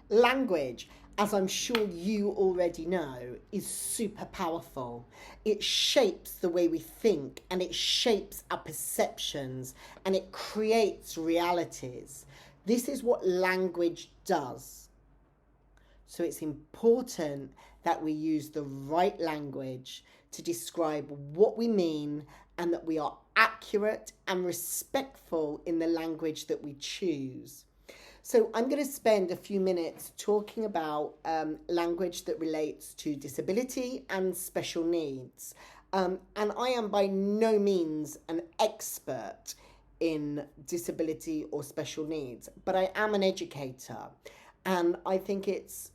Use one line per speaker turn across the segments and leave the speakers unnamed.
Language, as I'm sure you already know, is super powerful. It shapes the way we think and it shapes our perceptions and it creates realities. This is what language does. So it's important that we use the right language to describe what we mean and that we are accurate and respectful in the language that we choose. So I'm going to spend a few minutes talking about language that relates to disability and special needs. And I am by no means an expert in disability or special needs, but I am an educator. And I think it's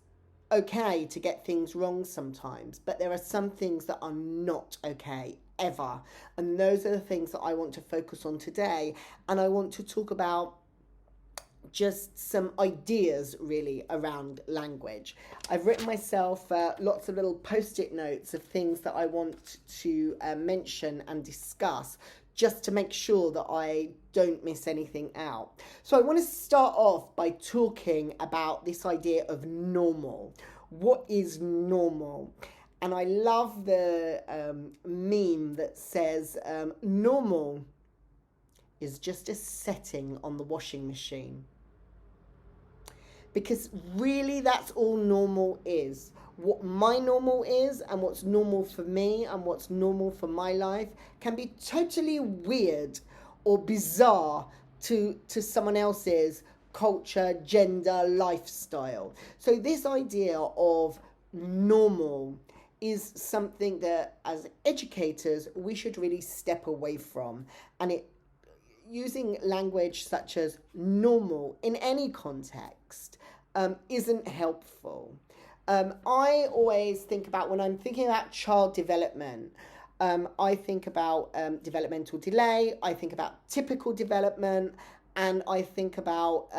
okay to get things wrong sometimes, but there are some things that are not okay ever. And those are the things that I want to focus on today. And I want to talk about just some ideas really around language. I've written myself lots of little post-it notes of things that I want to mention and discuss just to make sure that I don't miss anything out. So I want to start off by talking about this idea of normal. What is normal? And I love the meme that says normal is just a setting on the washing machine. Because really that's all normal is. What my normal is and what's normal for me and what's normal for my life can be totally weird or bizarre to someone else's culture, gender, lifestyle. So this idea of normal is something that as educators we should really step away from, and it using language such as normal in any context isn't helpful. I always think about, when I'm thinking about child development, I think about developmental delay, I think about typical development, and I think about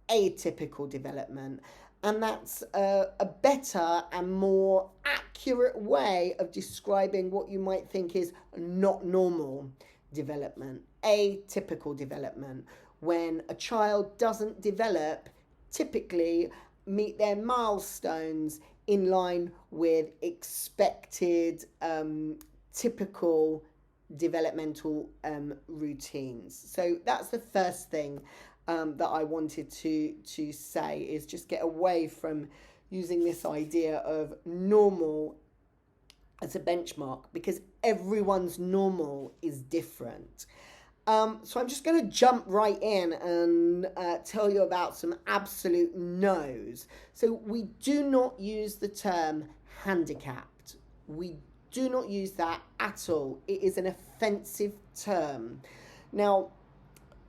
atypical development. And that's a better and more accurate way of describing what you might think is not normal development, atypical development, when a child doesn't develop, typically meet their milestones in line with expected typical developmental routines. So that's the first thing that I wanted to say, is just get away from using this idea of normal as a benchmark, because everyone's normal is different. So I'm just going to jump right in and tell you about some absolute no's. So we do not use the term handicapped. We do not use that at all. It is an offensive term. Now,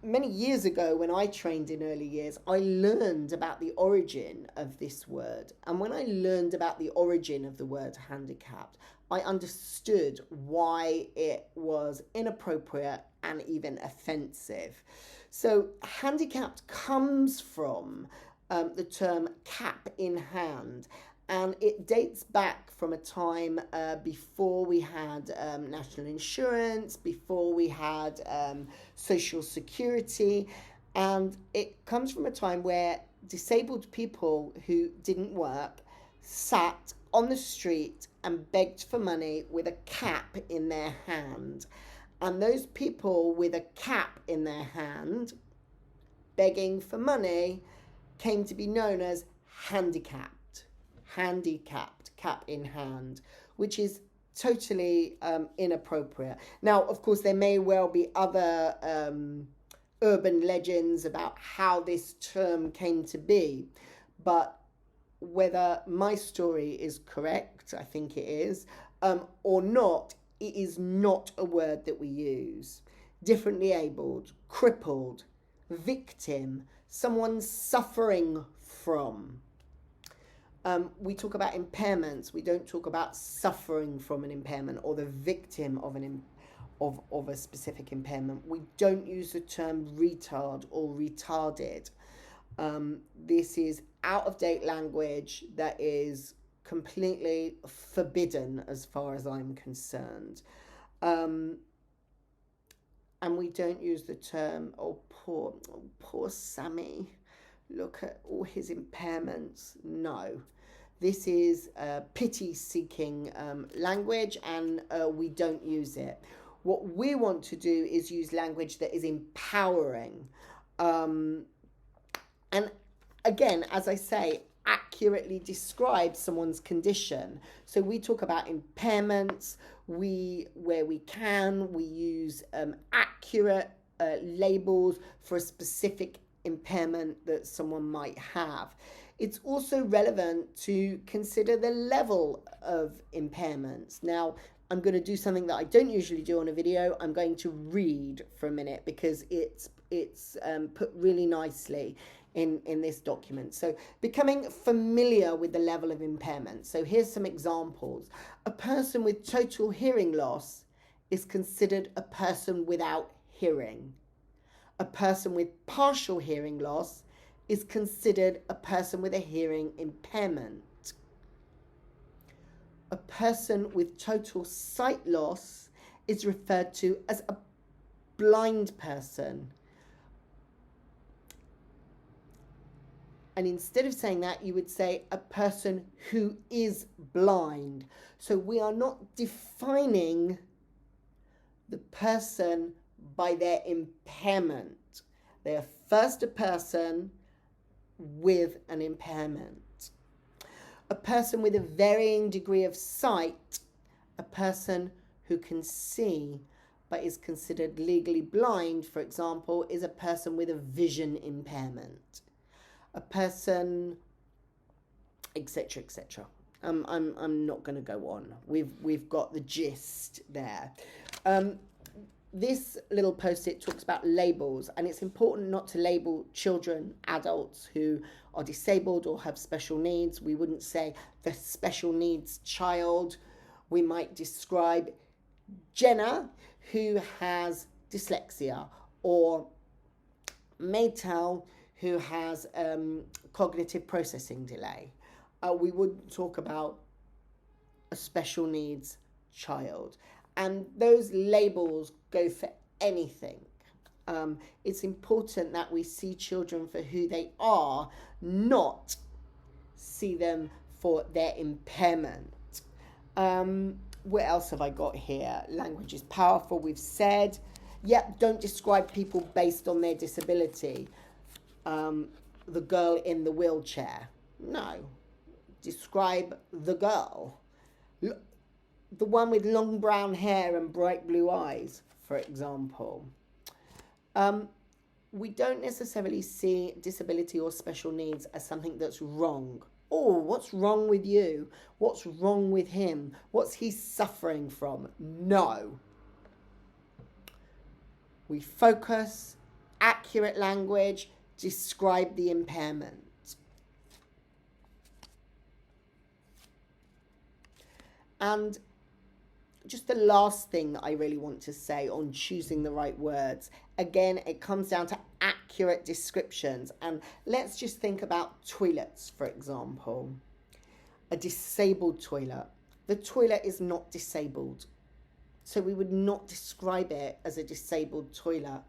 many years ago when I trained in early years, I learned about the origin of this word. And when I learned about the origin of the word handicapped, I understood why it was inappropriate and even offensive. So handicapped comes from the term cap in hand, and it dates back from a time before we had national insurance, before we had social security, and it comes from a time where disabled people who didn't work sat on the street and begged for money with a cap in their hand. And those people with a cap in their hand begging for money came to be known as handicapped. Handicapped, cap in hand, which is totally inappropriate. Now, of course, there may well be other urban legends about how this term came to be, but whether my story is correct, I think it is, or not, it is not a word that we use. Differently abled, crippled, victim, someone suffering from. We talk about impairments. We don't talk about suffering from an impairment or the victim of of a specific impairment. We don't use the term retard or retarded. This is out of date language that is completely forbidden as far as I'm concerned. And we don't use the term, oh, poor Sammy. look at all his impairments. No. This is pity-seeking language, and we don't use it. What we want to do is use language that is empowering. And again, as I say, accurately describe someone's condition. So we talk about impairments. Where we can, we use accurate labels for a specific impairment that someone might have. It's also relevant to consider the level of impairments. Now, I'm going to do something that I don't usually do on a video. I'm going to read for a minute because it's put really nicely in this document. So becoming familiar with the level of impairment. So here's some examples. A person with total hearing loss is considered a person without hearing. A person with partial hearing loss is considered a person with a hearing impairment. A person with total sight loss is referred to as a blind person. And instead of saying that, you would say a person who is blind. So we are not defining the person by their impairment. They are first a person with an impairment. A person with a varying degree of sight, a person who can see but is considered legally blind, for example, is a person with a vision impairment. A person, etc., etc. I'm not going to go on. We've got the gist there. This little post-it talks about labels, and it's important not to label children, adults who are disabled or have special needs. We wouldn't say the special needs child. We might describe Jenna, who has dyslexia, or Maytel, who has cognitive processing delay. We wouldn't talk about a special needs child. And those labels go for anything. It's important that we see children for who they are, not see them for their impairment. What else have I got here? Language is powerful, we've said. Yep, don't describe people based on their disability. The girl in the wheelchair. No. Describe the girl. The one with long brown hair and bright blue eyes, for example. We don't necessarily see disability or special needs as something that's wrong. Oh, what's wrong with you? What's wrong with him? What's he suffering from? No. We focus, accurate language, describe the impairment. And just the last thing that I really want to say on choosing the right words. Again, it comes down to accurate descriptions. And let's just think about toilets, for example. A disabled toilet. The toilet is not disabled. So we would not describe it as a disabled toilet.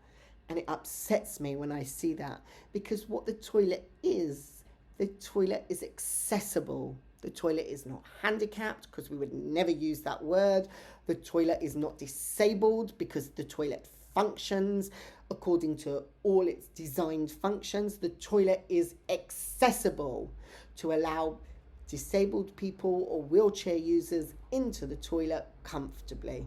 And it upsets me when I see that. Because what the toilet is accessible. The toilet is not handicapped, because we would never use that word. The toilet is not disabled, because the toilet functions according to all its designed functions. The toilet is accessible to allow disabled people or wheelchair users into the toilet comfortably.